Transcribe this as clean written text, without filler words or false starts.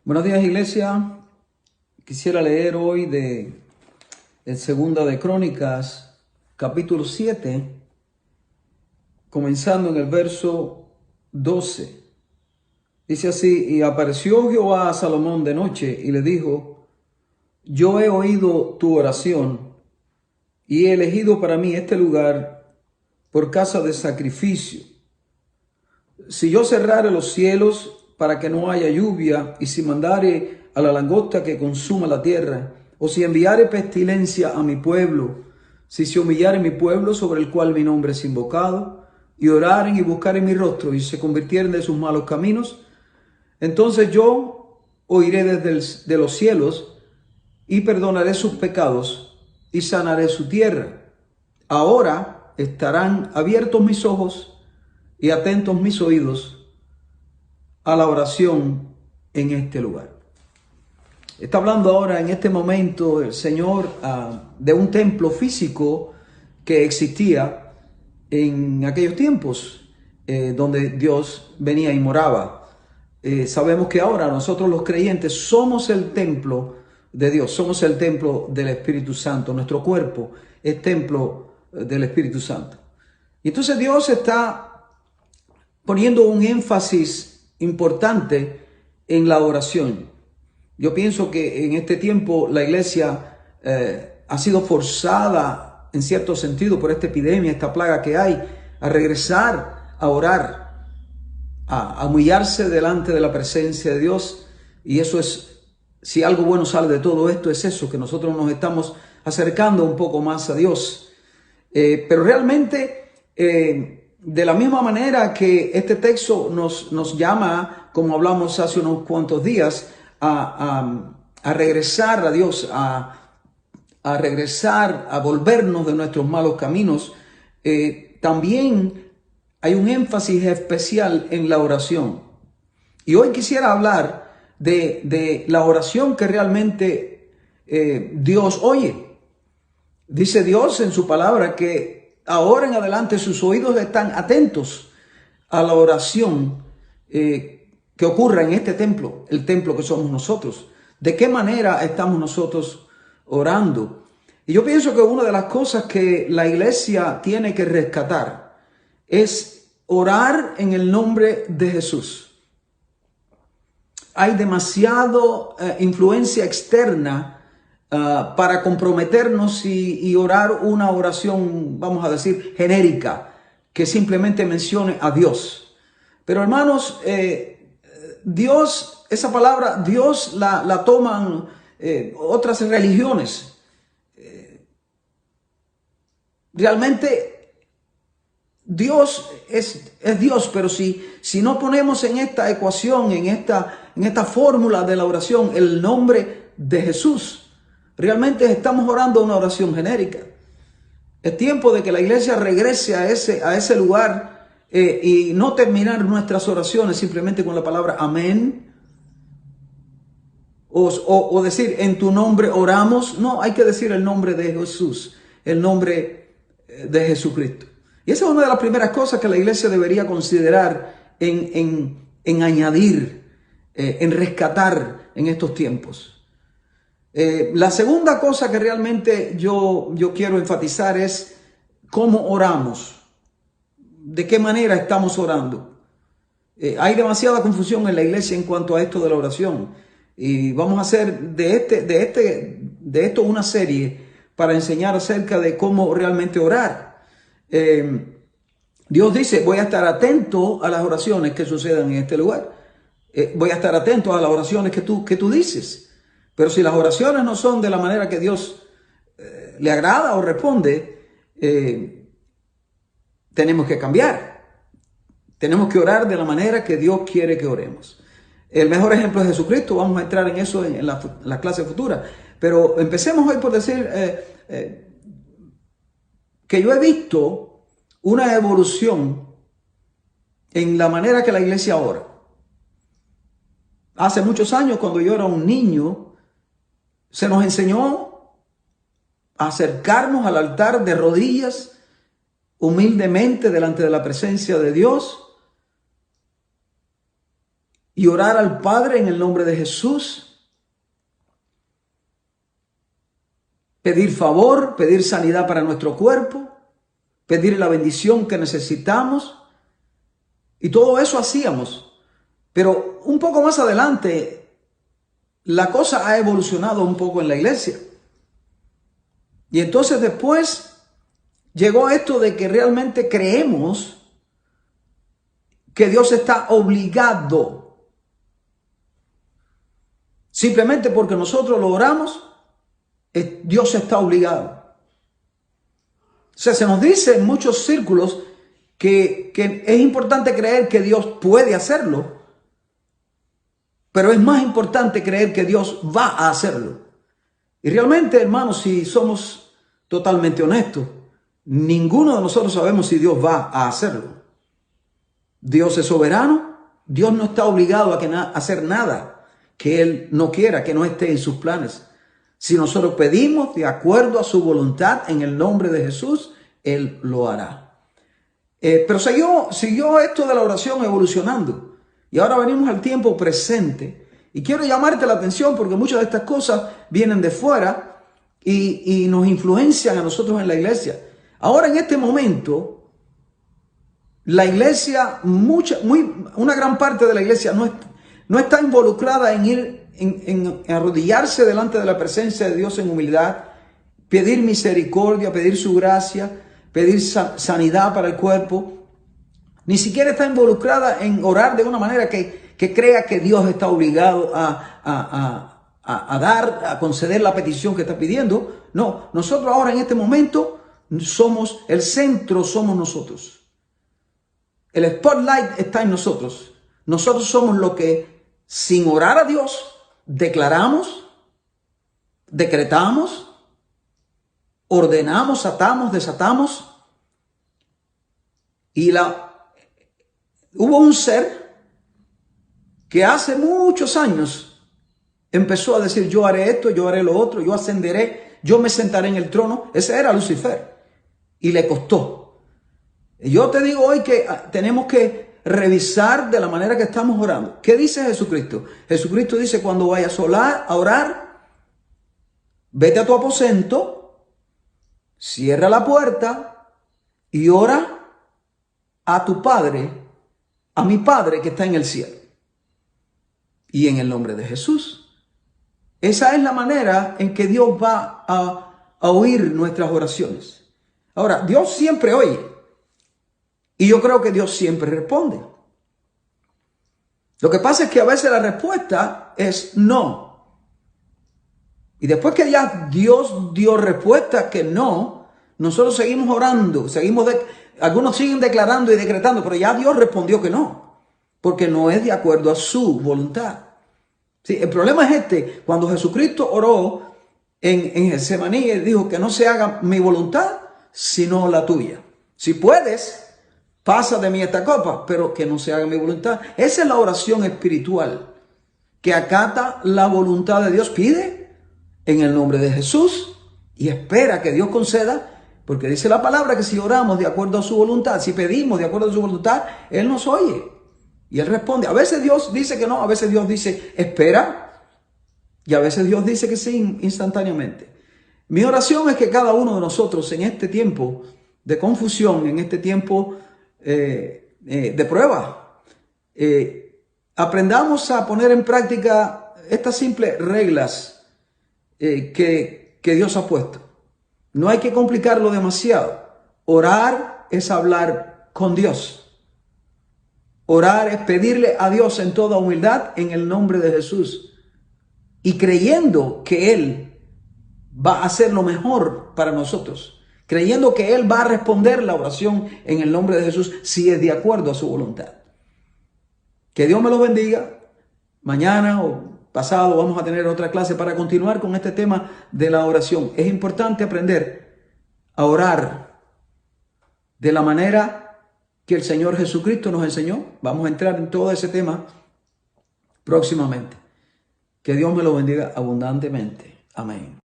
Buenos días, iglesia. Quisiera leer hoy de Segunda de Crónicas, capítulo 7, comenzando en el verso 12. Dice así: y apareció Jehová a Salomón de noche y le dijo: yo he oído tu oración y he elegido para mí este lugar por casa de sacrificio. Si yo cerrare los cielos para que no haya lluvia, y si mandare a la langosta que consuma la tierra, o si enviare pestilencia a mi pueblo, si se humillare mi pueblo sobre el cual mi nombre es invocado, y oraren y buscaren mi rostro, y se convirtieren de sus malos caminos, entonces yo oiré de los cielos, y perdonaré sus pecados, y sanaré su tierra. Ahora estarán abiertos mis ojos y atentos mis oídos a la oración en este lugar. Está hablando ahora en este momento el Señor de un templo físico que existía en aquellos tiempos, donde Dios venía y moraba. Sabemos que ahora nosotros los creyentes somos el templo de Dios, somos el templo del Espíritu Santo. Nuestro cuerpo es templo del Espíritu Santo. Y entonces Dios está poniendo un énfasis importante en la oración. Yo pienso que en este tiempo la iglesia ha sido forzada en cierto sentido por esta epidemia, esta plaga que hay, a regresar a orar, a humillarse delante de la presencia de Dios. Y eso es, si algo bueno sale de todo esto, es eso, que nosotros nos estamos acercando un poco más a Dios. Pero realmente de la misma manera que este texto nos llama, como hablamos hace unos cuantos días, a regresar a Dios, a regresar, a volvernos de nuestros malos caminos, también hay un énfasis especial en la oración. Y hoy quisiera hablar de la oración que realmente Dios oye. Dice Dios en su palabra que ahora en adelante sus oídos están atentos a la oración que ocurra en este templo, el templo que somos nosotros. ¿De qué manera estamos nosotros orando? Y yo pienso que una de las cosas que la iglesia tiene que rescatar es orar en el nombre de Jesús. Hay demasiado influencia externa para comprometernos y orar una oración, vamos a decir, genérica, que simplemente mencione a Dios. Pero hermanos, Dios, esa palabra Dios la toman otras religiones. Realmente Dios es Dios, pero si no ponemos en esta ecuación, en esta fórmula de la oración, el nombre de Jesús, realmente estamos orando una oración genérica. Es tiempo de que la iglesia regrese a ese lugar y no terminar nuestras oraciones simplemente con la palabra amén o decir en tu nombre oramos. No, hay que decir el nombre de Jesús, el nombre de Jesucristo. Y esa es una de las primeras cosas que la iglesia debería considerar en añadir, en rescatar en estos tiempos. La segunda cosa que realmente yo quiero enfatizar es cómo oramos, de qué manera estamos orando. Hay demasiada confusión en la iglesia en cuanto a esto de la oración, y vamos a hacer de esto una serie para enseñar acerca de cómo realmente orar. Dios dice: voy a estar atento a las oraciones que sucedan en este lugar. Voy a estar atento a las oraciones que tú dices. Pero si las oraciones no son de la manera que Dios le agrada o responde, tenemos que cambiar. Tenemos que orar de la manera que Dios quiere que oremos. El mejor ejemplo es Jesucristo. Vamos a entrar en eso en la clase futura. Pero empecemos hoy por decir que yo he visto una evolución en la manera que la iglesia ora. Hace muchos años, cuando yo era un niño, se nos enseñó a acercarnos al altar de rodillas, humildemente delante de la presencia de Dios, y orar al Padre en el nombre de Jesús. Pedir favor, pedir sanidad para nuestro cuerpo, pedir la bendición que necesitamos. Y todo eso hacíamos. Pero un poco más adelante, la cosa ha evolucionado un poco en la iglesia. Y entonces después llegó esto de que realmente creemos que Dios está obligado. Simplemente porque nosotros lo oramos, Dios está obligado. O sea, se nos dice en muchos círculos que es importante creer que Dios puede hacerlo, pero es más importante creer que Dios va a hacerlo. Y realmente, hermanos, si somos totalmente honestos, ninguno de nosotros sabemos si Dios va a hacerlo. Dios es soberano, Dios no está obligado a hacer nada que Él no quiera, que no esté en sus planes. Si nosotros pedimos de acuerdo a su voluntad en el nombre de Jesús, Él lo hará. Pero siguió esto de la oración evolucionando. Y ahora venimos al tiempo presente. Y quiero llamarte la atención porque muchas de estas cosas vienen de fuera y nos influencian a nosotros en la iglesia. Ahora en este momento, la iglesia, una gran parte de la iglesia no está involucrada en ir en arrodillarse delante de la presencia de Dios en humildad, pedir misericordia, pedir su gracia, pedir sanidad para el cuerpo. Ni siquiera está involucrada en orar de una manera que crea que Dios está obligado a conceder la petición que está pidiendo. No, nosotros ahora en este momento somos el centro, somos nosotros. El spotlight está en nosotros. Nosotros somos lo que, sin orar a Dios, declaramos, decretamos, ordenamos, atamos, desatamos. Y hubo un ser que hace muchos años empezó a decir: yo haré esto, yo haré lo otro, yo ascenderé, yo me sentaré en el trono. Ese era Lucifer. Y le costó. Y yo te digo hoy que tenemos que revisar de la manera que estamos orando. ¿Qué dice Jesucristo? Jesucristo dice: cuando vayas a orar, vete a tu aposento, cierra la puerta y ora a tu Padre, a mi Padre que está en el cielo. Y en el nombre de Jesús. Esa es la manera en que Dios va a oír nuestras oraciones. Ahora, Dios siempre oye. Y yo creo que Dios siempre responde. Lo que pasa es que a veces la respuesta es no. Y después que ya Dios dio respuesta que no, nosotros seguimos orando, algunos siguen declarando y decretando, pero ya Dios respondió que no, porque no es de acuerdo a su voluntad. Sí, el problema es cuando Jesucristo oró en Getsemaní, Él dijo: que no se haga mi voluntad, sino la tuya. Si puedes, pasa de mí esta copa, pero que no se haga mi voluntad. Esa es la oración espiritual, que acata la voluntad de Dios, pide en el nombre de Jesús y espera que Dios conceda. Porque dice la palabra que si oramos de acuerdo a su voluntad, si pedimos de acuerdo a su voluntad, Él nos oye. Y Él responde. A veces Dios dice que no, a veces Dios dice espera. Y a veces Dios dice que sí instantáneamente. Mi oración es que cada uno de nosotros en este tiempo de confusión, en este tiempo de prueba, aprendamos a poner en práctica estas simples reglas que Dios ha puesto. No hay que complicarlo demasiado. Orar es hablar con Dios. Orar es pedirle a Dios en toda humildad en el nombre de Jesús. Y creyendo que Él va a hacer lo mejor para nosotros. Creyendo que Él va a responder la oración en el nombre de Jesús si es de acuerdo a su voluntad. Que Dios me los bendiga. Mañana o pasado vamos a tener otra clase para continuar con este tema de la oración. Es importante aprender a orar de la manera que el Señor Jesucristo nos enseñó. Vamos a entrar en todo ese tema próximamente. Que Dios me lo bendiga abundantemente. Amén.